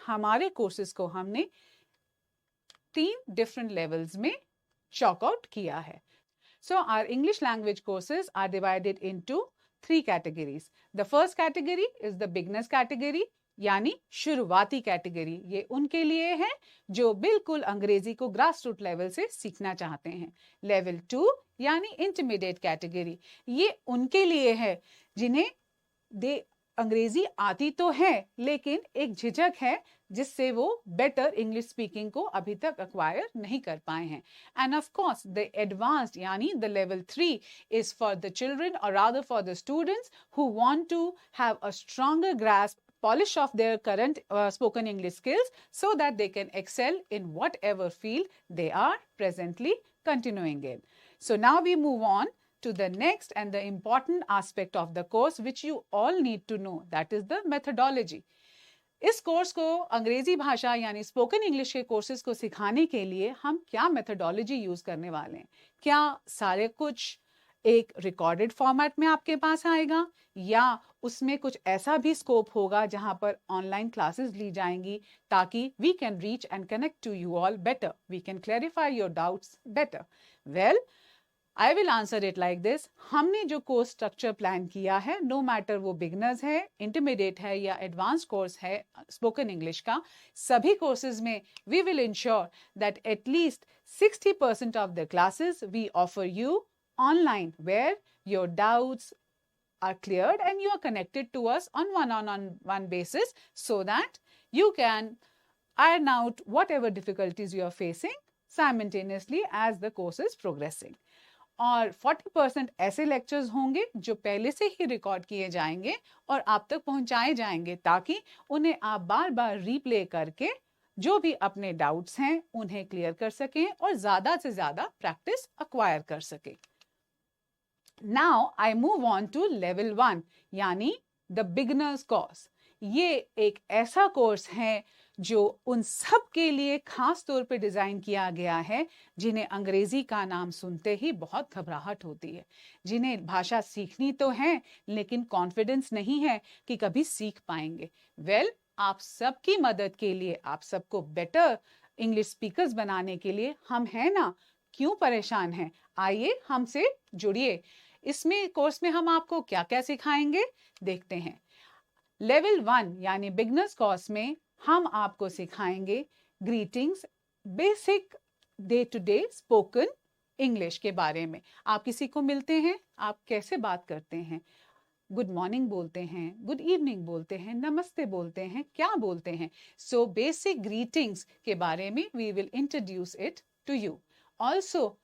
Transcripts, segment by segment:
हमारे कोर्सेज को हमने 3 डिफरेंट लेवल्स में चॉक आउट किया है. So our English language courses are divided into 3 categories. The first category is the beginners category, यानी शुरुआती कैटेगरी. ये उनके लिए है जो बिल्कुल अंग्रेजी को ग्रास रूट लेवल से सीखना चाहते हैं. लेवल 2 यानी इंटरमीडिएट कैटेगरी, ये उनके लिए है जिन्हें अंग्रेजी आती तो है लेकिन एक झिझक है जिससे वो बेटर इंग्लिश स्पीकिंग को अभी तक एक्वायर नहीं कर पाए हैं. And of course the advanced यानी the level 3 is for the children और rather for the students who want to have a stronger grasp, polish of their current spoken English skills so that they can excel in whatever field they are presently continuing in. So now we move on to the next and the important aspect of the course which you all need to know, that is the methodology. इस course को अंग्रेजी भाषा यानी spoken English के courses को सिखाने के लिए हम क्या मेथोडोलॉजी यूज करने वाले हैं? क्या सारे कुछ एक रिकॉर्डेड फॉर्मेट में आपके पास आएगा या उसमें कुछ ऐसा भी स्कोप होगा जहां पर ऑनलाइन क्लासेस ली जाएंगी ताकि we can reach and connect to you all better, we can clarify your doubts better? Well, I will answer it like this. हमने जो कोर्स स्ट्रक्चर प्लान किया है, नो मैटर वो बिगनर्स है, इंटरमीडिएट है या एडवांस कोर्स है spoken English का, सभी कोर्सेज में we will ensure that at least 60% of the classes we offer you online where your doubts are cleared and you are connected to us on one basis so that you can iron out whatever difficulties you are facing simultaneously as the course is progressing. और 40% ऐसे lectures होंगे जो पहले से ही record किए जाएंगे और आप तक पहुंचाए जाएंगे ताकि उन्हें आप बार बार रीप्ले करके जो भी अपने डाउट्स हैं उन्हें क्लियर कर सकें और ज़्यादा से ज़्यादा प्रैक्टिस एक्वायर कर सकें. Now I move on to level 1 यानी the beginners course. ये एक ऐसा कोर्स है जो उन सब के लिए खास तौर पे डिजाइन किया गया है जिन्हें अंग्रेजी का नाम सुनते ही बहुत घबराहट होती है, जिन्हें भाषा सीखनी तो है लेकिन कॉन्फिडेंस नहीं है कि कभी सीख पाएंगे. वेल, आप सबकी मदद के लिए, आप सबको बेटर इंग्लिश स्पीकर्स बनाने के लिए हम हैं ना. क्यों परेशान हैं? आइए हमसे जुड़िए. इसमें कोर्स में हम आपको क्या क्या सिखाएंगे देखते हैं. लेवल 1 यानी बिगनर्स कोर्स में हम आपको सिखाएंगे greetings, basic day to day spoken English के बारे में. आप किसी को मिलते हैं, आप कैसे बात करते हैं, गुड मॉर्निंग बोलते हैं, गुड इवनिंग बोलते हैं, नमस्ते बोलते हैं, क्या बोलते हैं. सो बेसिक ग्रीटिंग्स के बारे में we will introduce it to you. Also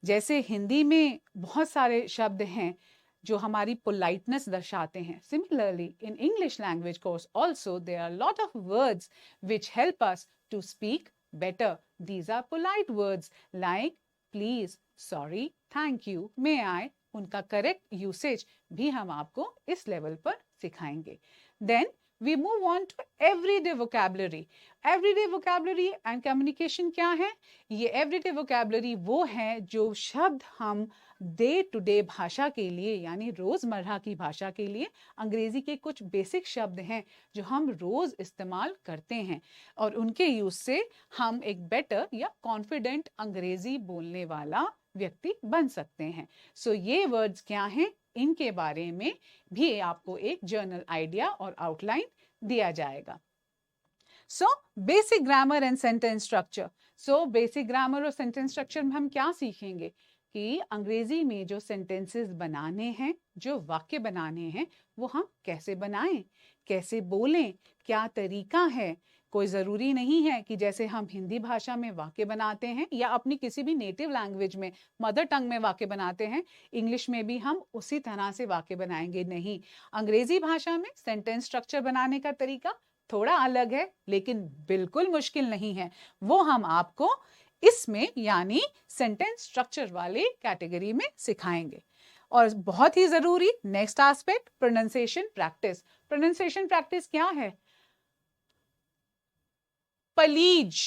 जैसे हिंदी में बहुत सारे शब्द हैं जो हमारी पोलाइटनेस दर्शाते हैं, similarly in English language course also there are lot of words which help us to speak better. These are polite words like please, sorry, thank you, may I. उनका करेक्ट यूसेज भी हम आपको इस level पर सिखाएंगे. Then we move on to everyday vocabulary. Everyday vocabulary and communication क्या है? ये everyday vocabulary वो है जो शब्द हम डे टू डे भाषा के लिए यानी रोजमर्रा की भाषा के लिए अंग्रेजी के कुछ बेसिक शब्द हैं जो हम रोज इस्तेमाल करते हैं और उनके यूज से हम एक बेटर या कॉन्फिडेंट अंग्रेजी बोलने वाला व्यक्ति बन सकते हैं. सो ये वर्ड्स क्या हैं, इनके बारे में भी आपको एक जर्नल आइडिया और आउटलाइन दिया जाएगा. So basic grammar and sentence structure. So basic grammar और सेंटेंस स्ट्रक्चर में हम क्या सीखेंगे कि अंग्रेजी में जो सेंटेंसेस बनाने हैं, जो वाक्य बनाने हैं, वो हम कैसे बनाएं, कैसे बोलें, क्या तरीका है. कोई ज़रूरी नहीं है कि जैसे हम हिंदी भाषा में वाक्य बनाते हैं या अपनी किसी भी नेटिव लैंग्वेज में, मदर टंग में वाक्य बनाते हैं, इंग्लिश में भी हम उसी तरह से वाक्य बनाएंगे. नहीं, अंग्रेजी भाषा में सेंटेंस स्ट्रक्चर बनाने का तरीका थोड़ा अलग है लेकिन बिल्कुल मुश्किल नहीं है. वो हम आपको इसमें यानी सेंटेंस स्ट्रक्चर वाले कैटेगरी में सिखाएंगे. और बहुत ही ज़रूरी next aspect, pronunciation practice. Pronunciation practice क्या है? पलीज,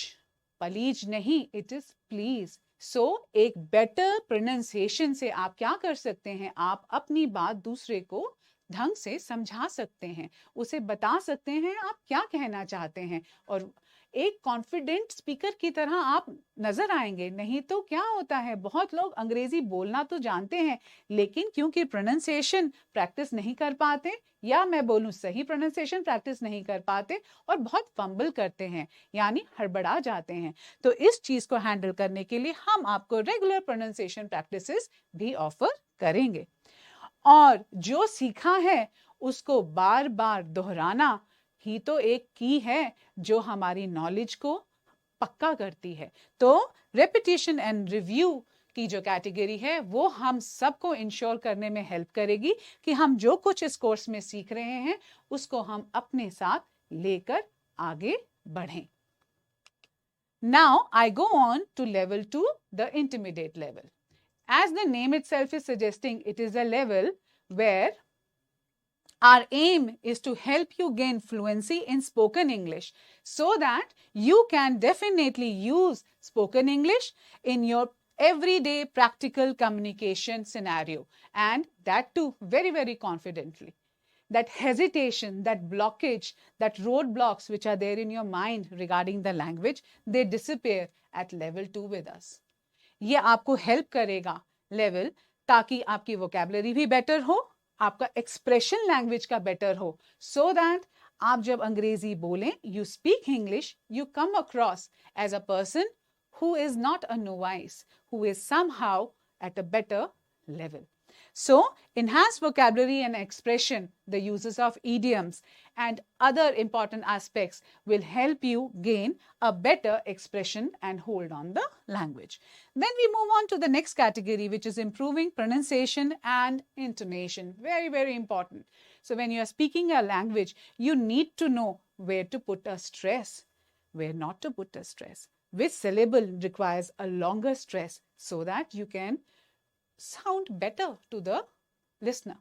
पलीज नहीं, इट इज प्लीज. सो एक बेटर प्रोनाउंसिएशन से आप क्या कर सकते हैं, आप अपनी बात दूसरे को ढंग से समझा सकते हैं, उसे बता सकते हैं आप क्या कहना चाहते हैं, और एक कॉन्फिडेंट स्पीकर की तरह आप नजर आएंगे। नहीं तो क्या होता है, बहुत लोग अंग्रेजी बोलना तो जानते हैं, लेकिन क्योंकि प्रोनाउंसिएशन प्रैक्टिस नहीं कर पाते, या मैं बोलूं सही प्रोनाउंसिएशन प्रैक्टिस नहीं कर पाते, और बहुत फंबल करते हैं, यानी हड़बड़ा जाते हैं। तो इस चीज को हैंडल करने के लिए हम आपको रेगुलर प्रोनाउंसिएशन प्रैक्टिसेस भी ऑफर करेंगे, और जो सीखा है उसको बार बार दोहराना ही तो एक की है जो हमारी नॉलेज को पक्का करती है। तो रेपिटेशन एंड रिव्यू की जो कैटेगरी है वो हम सबको इंश्योर करने में हेल्प करेगी कि हम जो कुछ इस कोर्स में सीख रहे हैं उसको हम अपने साथ लेकर आगे बढ़ें। Now I go on to level 2, the intermediate level. As the name itself is suggesting, it is a level where our aim is to help you gain fluency in spoken English so that you can definitely use spoken English in your everyday practical communication scenario, and that too very, very confidently. That hesitation, that blockage, that roadblocks which are there in your mind regarding the language, they disappear at level 2 with us. ये आपको help करेगा level, ताकि आपकी vocabulary भी better हो, आपका expression language का better हो, so that आप जब अंग्रेजी बोलें, you speak English, you come across as a person who is not a novice, who is somehow at a better level. So, enhanced vocabulary and expression, the uses of idioms and other important aspects will help you gain a better expression and hold on the language. Then we move on to the next category, which is improving pronunciation and intonation. Very, very important. So, when you are speaking a language, you need to know where to put a stress, where not to put a stress, which syllable requires a longer stress so that you can sound better to the listener.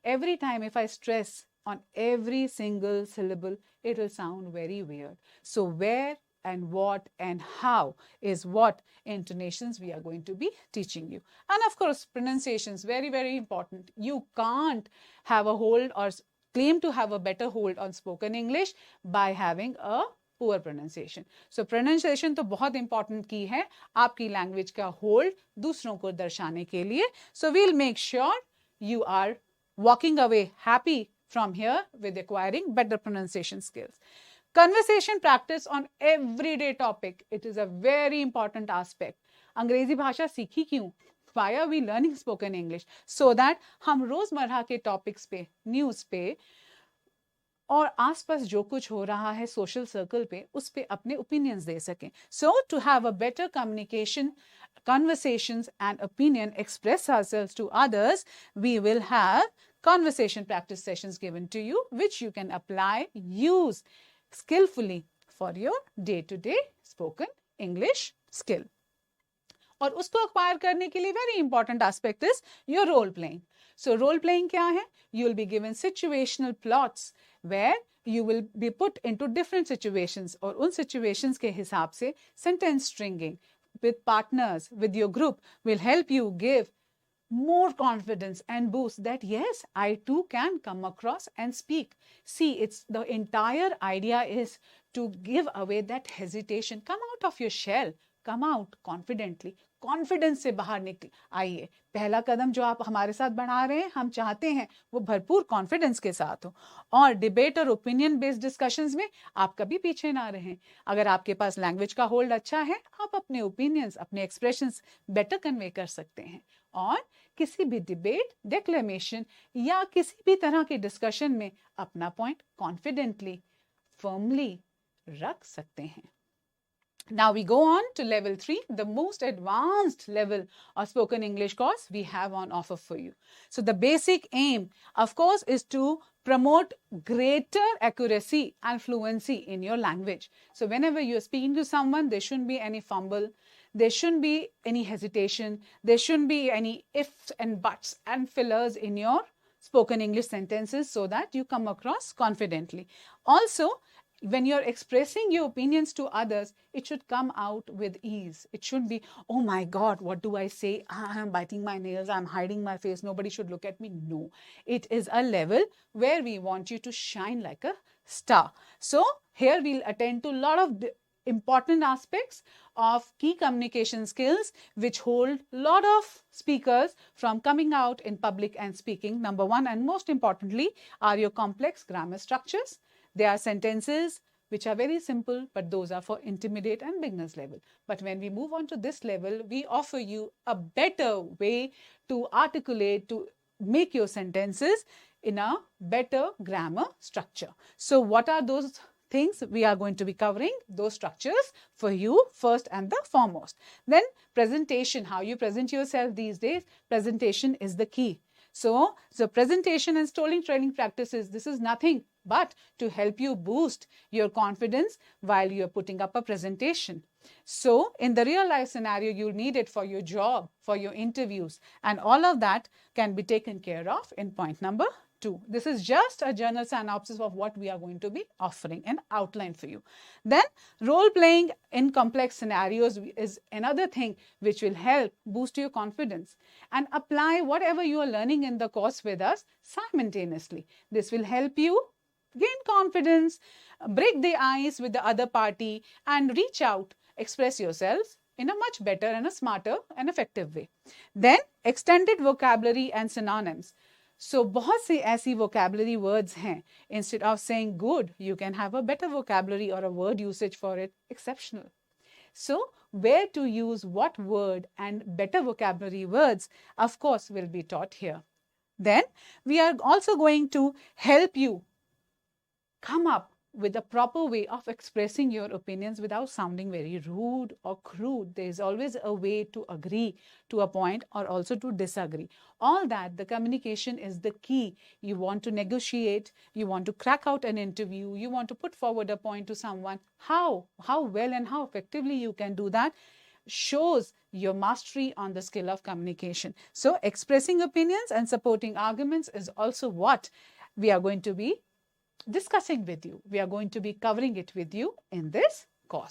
Every time if I stress on every single syllable, it will sound very weird. So where and what and how is what intonations we are going to be teaching you. And of course, pronunciations, very, very important. You can't have a hold or claim to have a better hold on spoken English by having a poor pronunciation. So pronunciation तो बहुत important की है आपकी language का hold दूसरों को दर्शाने के लिए. So we'll make sure you are walking away happy from here with acquiring better pronunciation skills. Conversation practice on everyday topic, it is a very important aspect. अंग्रेजी भाषा सीखी क्यों? Why are we learning spoken English? So that हम रोजमर्रा के topics पे, news पे और आसपास जो कुछ हो रहा है सोशल सर्कल पे, उस पे अपने ओपिनियंस दे सकें. So to have a better communication, conversations and opinion, express ourselves to others, we will have conversation practice sessions given to you, which you can apply, use skillfully for your day-to-day spoken English skill. और उसको acquire करने के लिए very important aspect is your role playing. So role playing क्या है? You will be given situational plots where you will be put into different situations, और उन situations के हिसाब से sentence stringing with partners, with your group will help you give more confidence and boost that yes, I too can come across and speak. See, it's the entire idea is to give away that hesitation. Come out of your shell. Come out confidently. Confidence से बाहर निकल आइए. पहला कदम जो आप हमारे साथ बढ़ा रहे हैं, हम चाहते हैं वो भरपूर कॉन्फिडेंस के साथ हो, और डिबेट और ओपिनियन बेस्ड डिस्कशंस में आप कभी पीछे ना रहें. अगर आपके पास लैंग्वेज का होल्ड अच्छा है, आप अपने ओपिनियंस, अपने एक्सप्रेशंस बेटर कन्वे कर सकते हैं, और किसी भी डिबेट, डिक्लेमेशन या किसी भी तरह के डिस्कशन में अपना पॉइंट कॉन्फिडेंटली, फर्मली रख सकते हैं. Now we go on to level 3, the most advanced level of spoken English course we have on offer for you. So the basic aim, of course, is to promote greater accuracy and fluency in your language. So whenever you're speaking to someone, there shouldn't be any fumble, there shouldn't be any hesitation, there shouldn't be any ifs and buts and fillers in your spoken English sentences, so that you come across confidently. Also, when you're expressing your opinions to others, it should come out with ease. It shouldn't be, oh my God, what do I say? I'm biting my nails, I'm hiding my face, nobody should look at me. No, it is a level where we want you to shine like a star. So here we'll attend to a lot of important aspects of key communication skills which hold a lot of speakers from coming out in public and speaking. Number one, and most importantly, are your complex grammar structures. There are sentences which are very simple, but those are for intermediate and beginners level. But when we move on to this level, we offer you a better way to articulate, to make your sentences in a better grammar structure. So what are those things we are going to be covering? Those structures for you first and the foremost. Then presentation, how you present yourself these days. Presentation is the key. So presentation and storytelling practices, this is nothing but to help you boost your confidence while you're putting up a presentation. So in the real life scenario, you'll need it for your job, for your interviews, and all of that can be taken care of in point number 2. This is just a general synopsis of what we are going to be offering and outline for you. Then role playing in complex scenarios is another thing which will help boost your confidence, and apply whatever you are learning in the course with us simultaneously. This will help you gain confidence, break the ice with the other party, and reach out, express yourselves in a much better and a smarter and effective way. Then extended vocabulary and synonyms. So बहुत से ऐसी vocabulary words हैं. Instead of saying good, you can have a better vocabulary or a word usage for it. Exceptional. So where to use what word and better vocabulary words, of course, will be taught here. Then we are also going to help you come up with a proper way of expressing your opinions without sounding very rude or crude. There is always a way to agree to a point or also to disagree. All that, the communication is the key. You want to negotiate, you want to crack out an interview, you want to put forward a point to someone. How well and how effectively you can do that shows your mastery on the skill of communication. So expressing opinions and supporting arguments is also what we are going to be discussing with you. We are going to be covering it with you in this course.